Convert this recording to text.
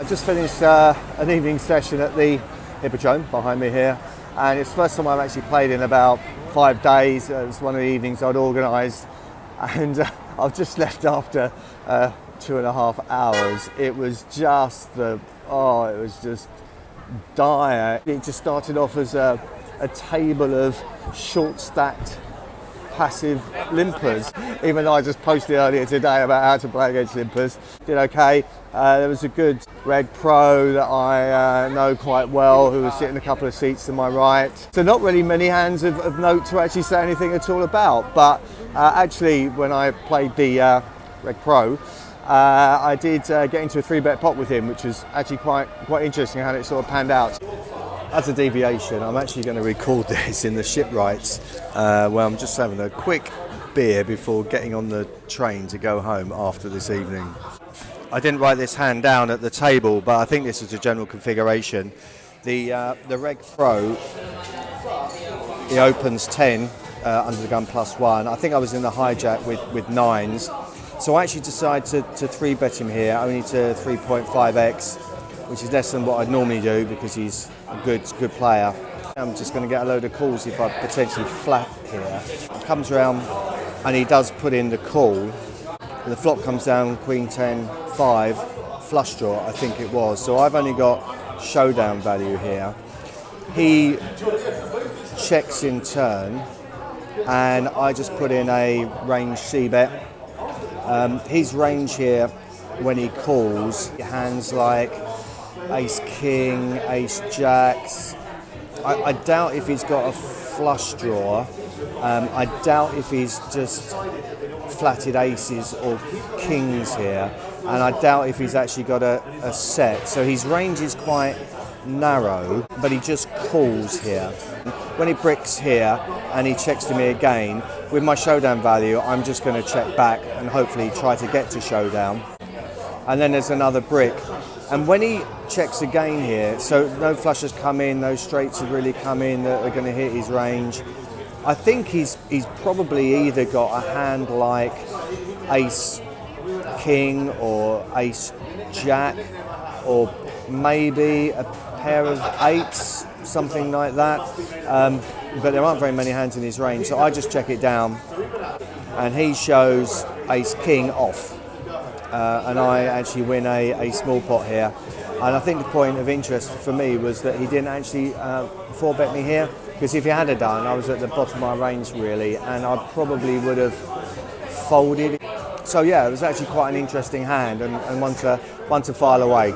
I just finished an evening session at the Hippodrome behind me here, and it's the first time I've actually played in about 5 days. It was one of the evenings I'd organised, and I've just left after 2.5 hours. It was just it was just dire. It just started off as a table of short-stacked passive limpers, even though I just posted earlier today about how to play against limpers. Did okay. There was a good Reg Pro that I know quite well, who was sitting a couple of seats to my right. So not really many hands of note to actually say anything at all about, but actually when I played the Reg Pro, I did get into a 3-bet pot with him, which was actually quite interesting how it sort of panned out. As a deviation, I'm actually going to record this in the shipwrights, where I'm just having a quick beer before getting on the train to go home after this evening. I didn't write this hand down at the table, but I think this is a general configuration. The Reg Pro, he opens 10 under the gun +1. I think I was in the hijack with 9s. So I actually decided to 3-bet him here, only to 3.5x, which is less than what I'd normally do because he's a good player. I'm just going to get a load of calls if I potentially flat here. He comes around and he does put in the call. The flop comes down Queen 10 5 flush draw, I think it was. So I've only got showdown value here. He checks in turn, and I just put in a range C bet. His range here when he calls, hands like Ace King, Ace Jacks. I doubt if he's got a flush draw. I doubt if he's just flatted aces or kings here, and I doubt if he's actually got a set. So his range is quite narrow, but he just calls here. When he bricks here and he checks to me again, with my showdown value, I'm just going to check back and hopefully try to get to showdown. And then there's another brick. And when he checks again here, so no flushes come in, no straights have really come in that are going to hit his range. I think he's probably either got a hand like Ace King or Ace Jack, or maybe a pair of 8s, something like that. But there aren't very many hands in his range, so I just check it down, and he shows Ace King off. And I actually win a small pot here. And I think the point of interest for me was that he didn't actually 4-bet me here, because if he had done, I was at the bottom of my range really, and I probably would have folded. So yeah, it was actually quite an interesting hand, and one to file away.